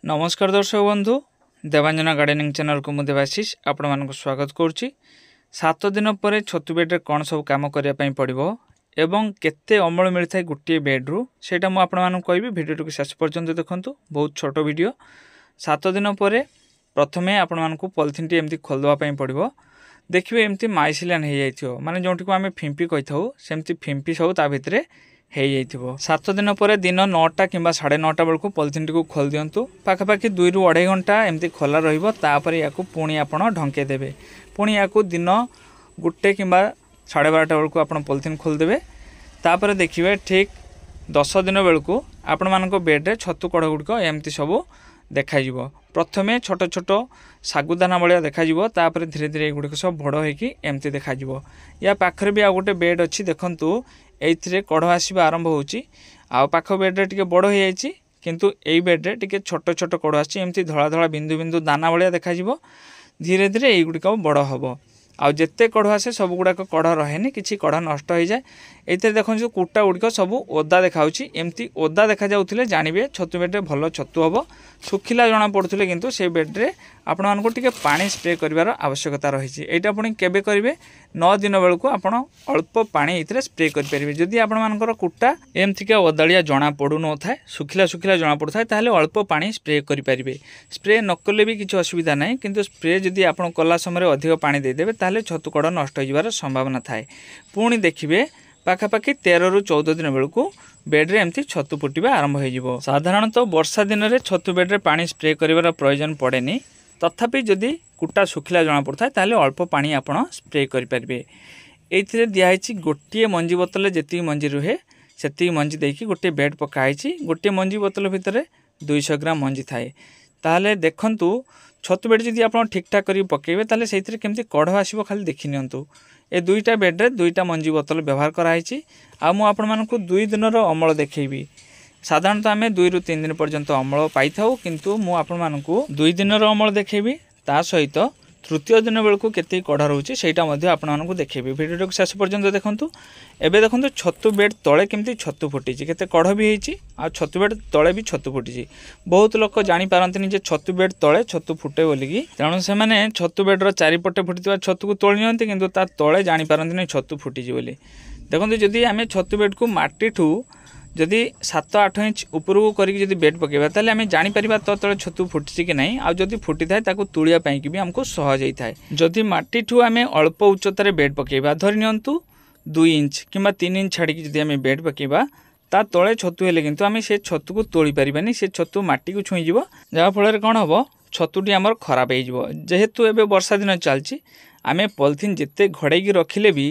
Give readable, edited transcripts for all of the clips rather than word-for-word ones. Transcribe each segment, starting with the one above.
नमस्कार दर्शक बंधु देवांजना गार्डनिंग चैनल को मुझे देवाशीष आपण मानक स्वागत करुच्ची। 7 दिन पर छतु बेड्रे कौन सब कम करने पड़ो एवं केते अमल मिलता है गोटे बेड्रु से कहि भिडियो शेष पर्यंत देखूँ। बहुत छोट वीडियो। 7 दिन पर प्रथम आपण मानक पॉलिथिन टी एमती खोलदेवाई पड़ो। देखिए एमती माइसिलियन हो जाइए माने जोटी को आम फिंपी कही था सेमती फिंपी सब ता भितर हो जाइए। 7 दिन पर दिन 9टा कि 9:30 बेलू पॉलिथिन टी को खोल दिंतु। पाखापाखि 2 ରୁ 2.5 घंटा एमती खोला रही या पुणी आप ढंके देवे। पुणी या दिन 1 कि 12:30 बेलू आप पॉलिथिन खोलदेवे। तापर देखिए ठीक 10 दिन बेलू आपण मानक बेड्रे छतु कड़ गुड़िक एमती सब देखा। प्रथमे छोट छोट सागुदाना भाया देखा। तापर धीरे धीरे गुड़िक सब बड़ होमती देखा। या पाखरे भी आउ गोटे बेड अच्छी देखु ये कढ़ आसवा आरंभ हो पाख बेड्रे टी बड़ हो जाए किंतु यही बेड्रे टी छोट छोट कढ़ आमती धला धला बिंदु बिंदु दाना भाया देखा। धीरे धीरे युड़िक बड़ हम आउ जिते कढ़ आसे सब गुड़ाक कढ़ रहे कि कढ़ नष्ट हो जाए। ये देखो कुटा गुड़िक सब ओदा देखा। एमती ओदा देखा जाऊे जानवे छतु बेड्रे भल छतु हम। सुखिला जना पड़ुले किंतु से बेड्रे आपण मानक टिके पानी स्प्रे करिवार आवश्यकता रही। एटा पुणी केबे करिवे 9 दिन बेलू आपण अल्प पानी ये स्प्रे करेंगे। जदि आपण मानकर कुटा एमतिका ओदाड़िया जना पड़ू न था सुखिला सुखिला जना पड़ू था अल्प पानी स्प्रे करेंगे। स्प्रे नकले भी किसी असुविधा ना किंतु स्प्रे जदि आप कला समय अधिक पानी देदेवे ताहले छतु कड़ नष्ट हो संभावना थाए। पुणी देखिए पाखापाखि 13 ରୁ 14 दिन बेलू बेड्रे एमती छतु फुटा आरंभ हो। साधारणतः वर्षा दिन में छतु बेड्रे पानी स्प्रे कर प्रयोजन पड़ेनी। तथापि जदि कुटा सुखिला जना पड़ता है अल्प पानी आप स्प्रे करेंगे। ये दिखाई गोटे मंजी बोतल जी मंजी रुहे से मंजी देकी गोटे बेड पकाई। गोटे मंजी बोतल भितर 200 ग्राम मंजी थाए। ताहले देखंतु छतु बेड जदि आप ठीक ठाक कर पकेबे ताहले सेइथिरे केमती कढ़ आसीबो खाली देखि नियंतु। ए 2टा बेड्रे 2टा मंजी बोतल व्यवहार कराई। आ मु आपण मानकु 2 दिनर अमल देखैबी। साधारणतः आम 2 ରୁ 3 दिन पर्यंत अमल पाई था किंतु मु आपण मानकु 2 दिनर अमल देखैबी। ता सहित तृतीय दिन बेलू केते कढ़ रोचे सेटा मध्य आपण मानकु देखैबी। वीडियो को शेष पर्यंत देखंतु। एबे देखंतु छतु बेड तळे केमती छतु फुटी केते कढ़ भी हेची आ छतु बेड तळे भी छतु फुटी। बहुत लोक जानि पारंतनी जे छतु बेड तळे छतु फुटे बोलिकी तेणु से माने छतु बेड रो चारिपटे फुटिवा छतु को तोଳି नियंती किंतु ता तळे जानि पारंतनी छतु फुटी बोली। देखंतु जदि आमे छतु बेड को माटी ठू जदि 7-8 इंच उपरକୁ करिक जदि बेड पकेबा ताले आमे जानि परिबा तो तळे छतु फुटिछि कि नाही। आ जदि फुटी थाए ताको तुलिया पई कि भी हमको सहज होई थाए। जदि माटी ठू आमे अल्प उच्चतार बेड पकेबा धरि नियंतु 2 इंच किंबा 3 इंच छाड़ी जदि आमे बेड पकेबा ता तळे छतु हेले किंतु आमे से छतु को तोଳି परिबानी। से छतु माटी को छुई जिवो जा फଳରେ कोन हबो छतुटी हमर खराब हे जिवो। जेहेतु एबे वर्षा दिन चलछि आमे पॉलिथिन जेते घड़ेकी रखिले भी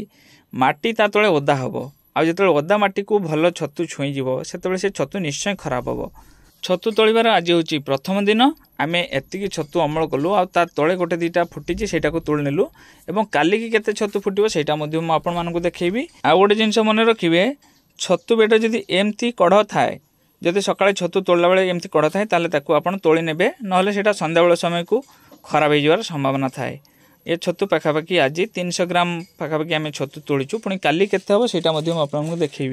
माटी ता तळे ओदा हबो। आ जो ओदा माटी को भल छतु छुई जीव से छतु निश्चय खराब हम। छतु तोड़बार आज हूँ प्रथम दिन आम एति छतु अमल कलु आ तले गोटे 2टा फुटी से तोड़ नेलु और काली की केते छतु फुटो सेटा आपको देखी। आ गोटे जिनस मन रखिए छतु बेड जदि एमती कढ़ थाए जदि सकाଳେ छतु तोड़ला बेले एमती कढ़ थाए ताले आप तोड़ी नेबे नहले सेटा संध्या बेल समय को खराब हो संभावना थाए। ये छतु पाखापाखि आज 300 ग्राम पाखापाखि आम छतु तोड़ीचु पुणी काली केते हम सेटा आपको देखी।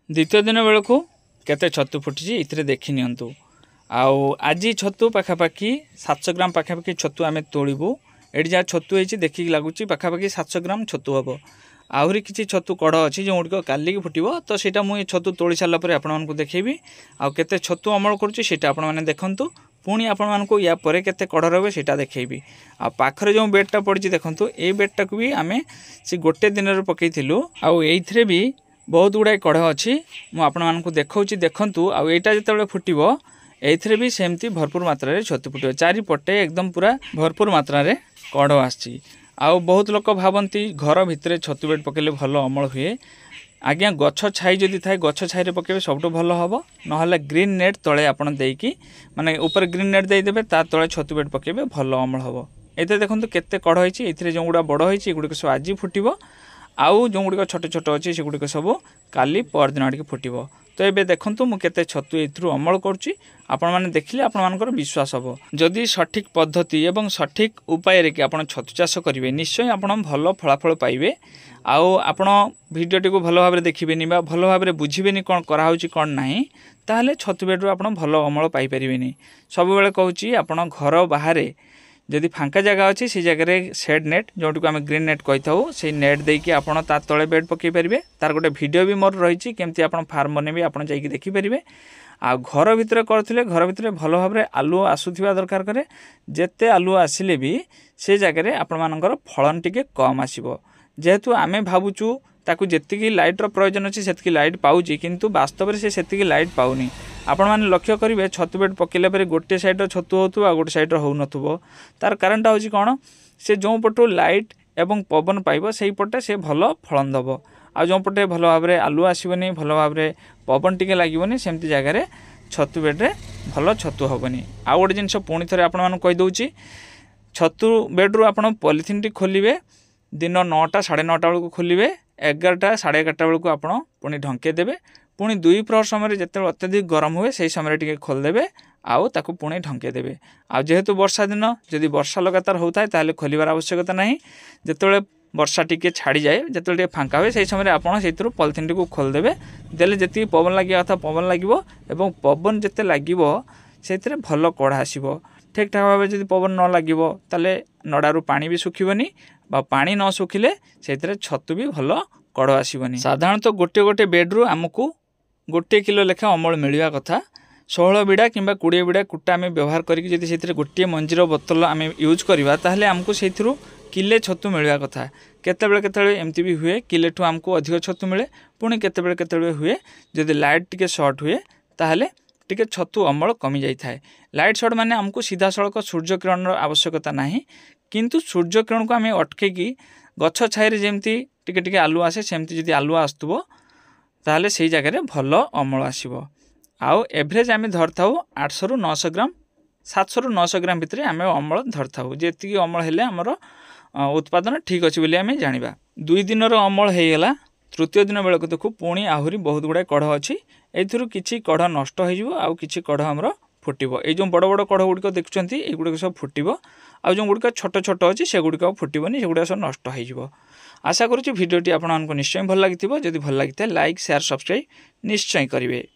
द्वितीय दिन बेलू केते छतु फुटी इतरे देखि नियंतु। आउ आज छतु पाखापाखि 700 ग्राम पाखापाखि छतु आम तोड़बू। एटी जहाँ छतु होती देखिक लगुच पाखापाखि 700 ग्राम छतु हम। आहरी किसी छतु कढ़ अच्छी जो गुड़िक कालिक फुटो तो सीटा मुझे छतु तोड़ी सारापर आपको देखी। आउ केते छतु अमल करुच्ची आपने देखु। पुणी आपण मानक या परे केते कढ़ रहे सेटा देखी। आ पाखरे जो बेडटा पड़ी देखु ये बेडटा को भी आम से गोटे दिन पकईलु। आउ ये भी बहुत गुड़ाए कढ़ अच्छी मुझे देखा देखु। आईटा जो फुटो ये भी सेमती भरपूर मात्रा छतु फुटे चारिपटे एकदम पूरा भरपूर मात्रा कढ़ आसी। आउ बहुत लोक भावती घर भितर छतु बेड पकेले भल अमल हुए। आज्ञा गछ छाई जदि थाए गछ छाई पकेबे सबठू भल हम। नहले ग्रीन नेट तले आपन देकी माने ऊपर ग्रीन नेट देदेवे ता तले छतु बेड पकेबे भल अमल हम। ये देखो केते कढ़ होइछि एथिरे जो गुड़ा बड़ होइछि गुड़िक सब आज फुटिबो। आउ जो गुड़िक छोट छोट अच्छी से गुड़िक सब काली परदिन आड़े फुटो। तो ये देखंतु मु केते छतु एथरु अमल करूची आपण माने देखिले आपण मानकर विश्वास हबो जदि सठिक पद्धति एवं सठिक उपाय रे कि आपण छतु चाष करिवे निश्चय आपण भलो फलाफल पाइबे आउ आपण भिडियोटी को भलो भाबरे देखिबेनी बा भलो भाबरे बुझिबेनी कोन करा होची कोन नाही ताहले छतु बेड रो आपण भलो अमल पाइ परिबेनी सब बेले कहूची आपण घर बाहरे जदि फांका जगह अच्छी से जगह शेड नेट जोटी को आम ग्रीन नेट कही था से नेट देकी आपड़ ता तले बेड पकई पारे तार गोटे वीडियो भी मोर रही केमती आप फार्म बने आप देखिपारे आ घर भितर करथिले घर भितर भल भाव आलुओ आसुथिबा दरकार करे जेते आलुओ आसिले भी से जगह आपण मानकर फलन टिके कम आसीबो जेहेतु आमे भाबुचु ताकू जेतिकी लाइटर प्रयोजन अच्छी से लाइट पाउची किंतु वास्तव में से लाइट पाउनी आपण मैंने लक्ष्य करेंगे छतु बेड पकईला गोटे सैड्र छतु हो गोटे सैड्र हो नथुबो तार कारणटा हूँ कौन से जो पटू लाइट एवं पवन पाइब से पटे से भल फलन दब आ जो पटे भल भाव आलु आसबनी भल भाव पवन टिके लगनी सेमती जगह छतु बेड्रे भल छतु हेनी आउ गोटे जिनस पुणी थे आपण कहीदे छतु बेड्रु आप पॉलिथिन टी खोलिए दिन 9टा 9:30 बेलू खोलिए 11टा 11:30 बेलू आप पुणी ढंके देवे पुणी 2 प्रहर समय जिते अत्यधिक गरम हुए से समय टी खोलदेवे आउ ताकू पुणी ढंके देवे आ जेहेतु वर्षा दिन जदि वर्षा लगातार होता है ताहले खोलिबार आवश्यकता नहीं जेतेबेले वर्षा टिके छाड़ी जाए जेतेबेले फांका हुए से समय आपड़ से पॉलिथिन टी खोलदेवे देले जति पवन लगे कथा पवन लगे एवं पवन जिते लगे से भल कड़ा आसो ठीक ठाक भाव जब पवन न लगे ताले नड़ारू पानी भी सुखिबनी बा पानी न सुखिले से छतु भी भल कड़ आसबनी साधारणतः गोटे गोटे बेड्रु आमको 1 किलो लेखा अमल मिलवा कथा 16 बिड़ा कि 20 बिड़ा कुटा आम व्यवहार करके गोटे मंजीर बोतल आम यूज करवा ताहले आमको से किले छतु मिलवा कथा केतबेले एमती भी हुए किले ठू आमको अधिक छतु मिले पुणी केतबेले हुए जदि लाइट टिके शॉर्ट हुए ताहले टिके छतु अमल कमी जाई थाए लाइट शॉर्ट माने आमको सीधा सड़क सूर्य किरण आवश्यकता नहीं किंतु सूर्य किरण को आम अटकेकी गछ छाई जमती टिके टिके आलु आसे सेमती जदि आलु आसुबो ताहले से जगह भल अमल आसो आउ एवरेज आम धरता 800 रु 900 ग्राम 700 रु 900 ग्राम भितर आम अमल धरता जी अमल हेले आमर उत्पादन ठीक अच्छे बोली आम जाना 2 दिन अमल होगला तृतीय दिन बेलू देखू पुणी आहरी बहुत गुड़ाए कढ़ अच्छी एथुरु किछि कढ़ नष्ट हो किछि कढ़ आमर फुटब ये जो बड़ बड़ कढ़ गुड़िक देखुं युड़िक सब फुटब आउ जो गुड़िक छोट छोट अच्छी से गुड़िक फुटबनी से गुड़िक सब नष्ट हो आशा करुँच भिडियोटी आपको निश्चय भल लगी जदि भल लगी लाइक शेयर सब्सक्राइब निश्चय करेंगे।